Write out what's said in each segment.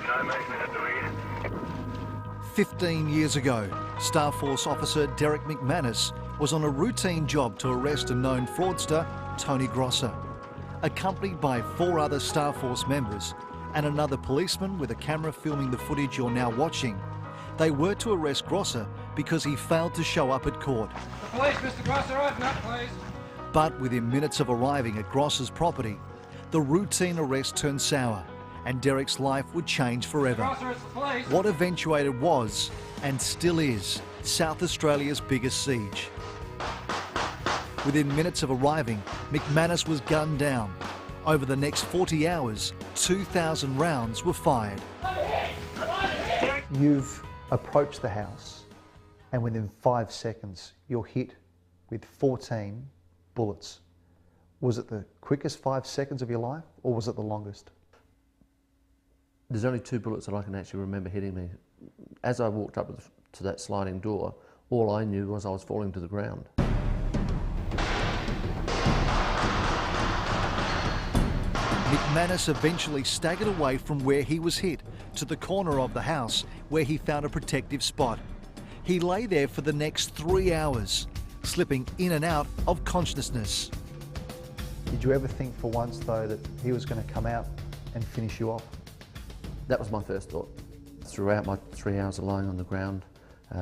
No movement at the rear. 15 years ago, Star Force officer Derrick McManus was on a routine job to arrest a known fraudster, Tony Grosser. Accompanied by 4 other Star Force members and another policeman with a camera filming the footage you're now watching, they were to arrest Grosser because he failed to show up at court. The police, Mr. Grosser, open up, please. But within minutes of arriving at Grosser's property, the routine arrest turned sour and Derrick's life would change forever. Grosser, it's the police. What eventuated was, and still is, South Australia's biggest siege. Within minutes of arriving, McManus was gunned down. Over the next 40 hours, 2,000 rounds were fired. You've approached the house and within 5 seconds you're hit with 14 bullets. Was it the quickest 5 seconds of your life or was it the longest? There's only 2 bullets that I can actually remember hitting me. As I walked up to that sliding door, all I knew was I was falling to the ground. McManus eventually staggered away from where he was hit to the corner of the house where he found a protective spot. He lay there for the next 3 hours, slipping in and out of consciousness. Did you ever think for once though that he was going to come out and finish you off? That was my first thought. Throughout my 3 hours of lying on the ground,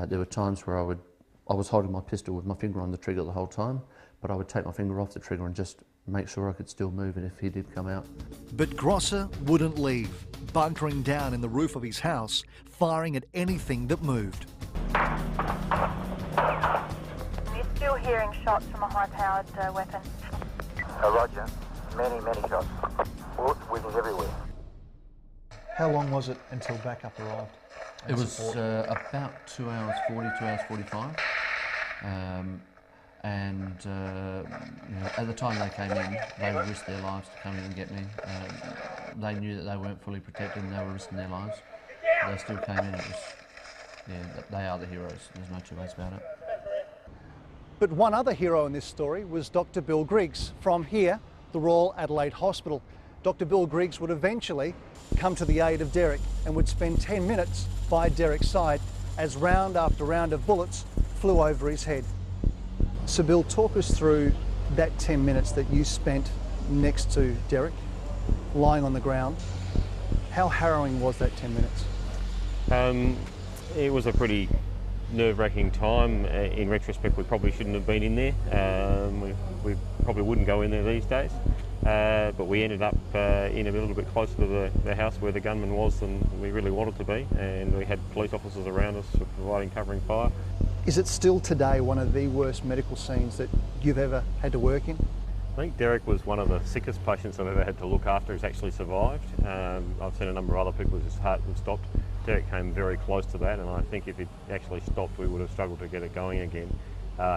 there were times where I was holding my pistol with my finger on the trigger the whole time, but I would take my finger off the trigger and just make sure I could still move it if he did come out. But Grosser wouldn't leave, bunkering down in the roof of his house, firing at anything that moved. We're still hearing shots from a high-powered weapon. Roger. Many shots. Bullets whizzing everywhere. How long was it until backup arrived? It was about 2 hours 40, 2 hours 45. At the time they came in, they would risk their lives to come in and get me. They knew that they weren't fully protected and they were risking their lives. They still came in. They are the heroes. There's no 2 ways about it. But one other hero in this story was Dr. Bill Griggs from here, the Royal Adelaide Hospital. Dr. Bill Griggs would eventually come to the aid of Derrick and would spend 10 minutes by Derrick's side as round after round of bullets flew over his head. So Bill, talk us through that 10 minutes that you spent next to Derrick, lying on the ground. How harrowing was that 10 minutes? It was a pretty nerve-wracking time. In retrospect, we probably shouldn't have been in there. We probably wouldn't go in there these days. But we ended up in a little bit closer to the house where the gunman was than we really wanted to be, and we had police officers around us providing covering fire. Is it still today one of the worst medical scenes that you've ever had to work in? I think Derrick was one of the sickest patients I've ever had to look after who's actually survived. I've seen a number of other people whose heart had stopped. Derrick came very close to that, and I think if it actually stopped, we would have struggled to get it going again.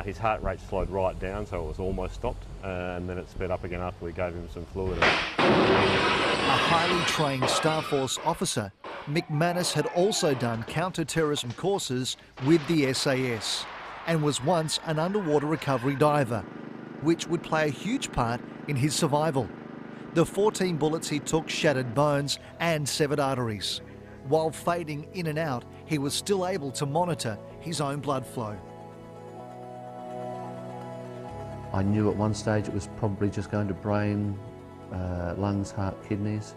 His heart rate slowed right down, so it was almost stopped, and then it sped up again after we gave him some fluid. A highly trained Star Force officer, McManus had also done counter-terrorism courses with the SAS and was once an underwater recovery diver, which would play a huge part in his survival. The 14 bullets he took shattered bones and severed arteries. While fading in and out, he was still able to monitor his own blood flow. I knew at one stage it was probably just going to brain, lungs, heart, kidneys.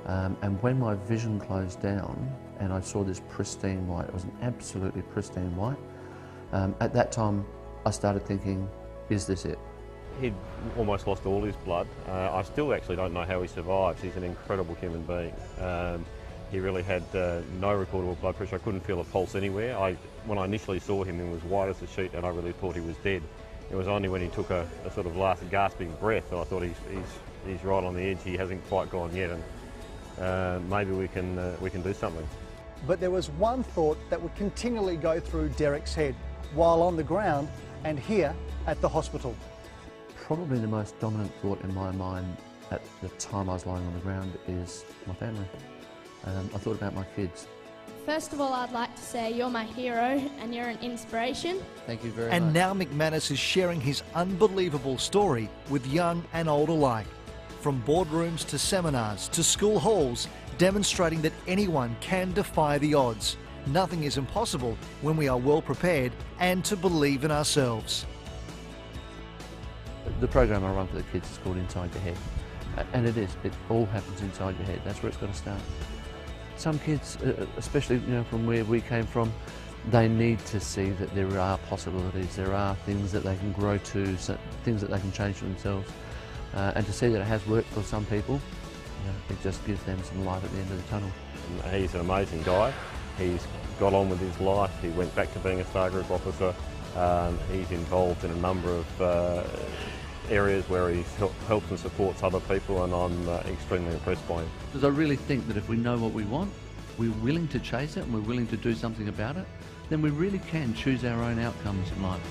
And when my vision closed down and I saw this pristine white, it was an absolutely pristine white, at that time I started thinking, is this it? He'd almost lost all his blood. I still actually don't know how he survived. He's an incredible human being. He really had no recordable blood pressure. I couldn't feel a pulse anywhere. When I initially saw him, he was white as a sheet and I really thought he was dead. It was only when he took a sort of last gasping breath that I thought he's right on the edge. He hasn't quite gone yet, and maybe we can do something. But there was one thought that would continually go through Derrick's head while on the ground and here at the hospital. Probably the most dominant thought in my mind at the time I was lying on the ground is my family. I thought about my kids. First of all, I'd like to say you're my hero and you're an inspiration. Thank you very much. And now McManus is sharing his unbelievable story with young and old alike. from boardrooms to seminars to school halls, demonstrating that anyone can defy the odds. Nothing is impossible when we are well prepared and to believe in ourselves. The program I run for the kids is called Inside Your Head. And it is. It all happens inside your head. That's where it's got to start. Some kids, especially from where we came from, they need to see that there are possibilities. There are things that they can grow to, things that they can change for themselves. And to see that it has worked for some people, it just gives them some light at the end of the tunnel. He's an amazing guy. He's got on with his life. He went back to being a Star Group officer. He's involved in a number of areas where he helps and supports other people, and I'm extremely impressed by him. Because I really think that if we know what we want, we're willing to chase it and we're willing to do something about it, then we really can choose our own outcomes in life.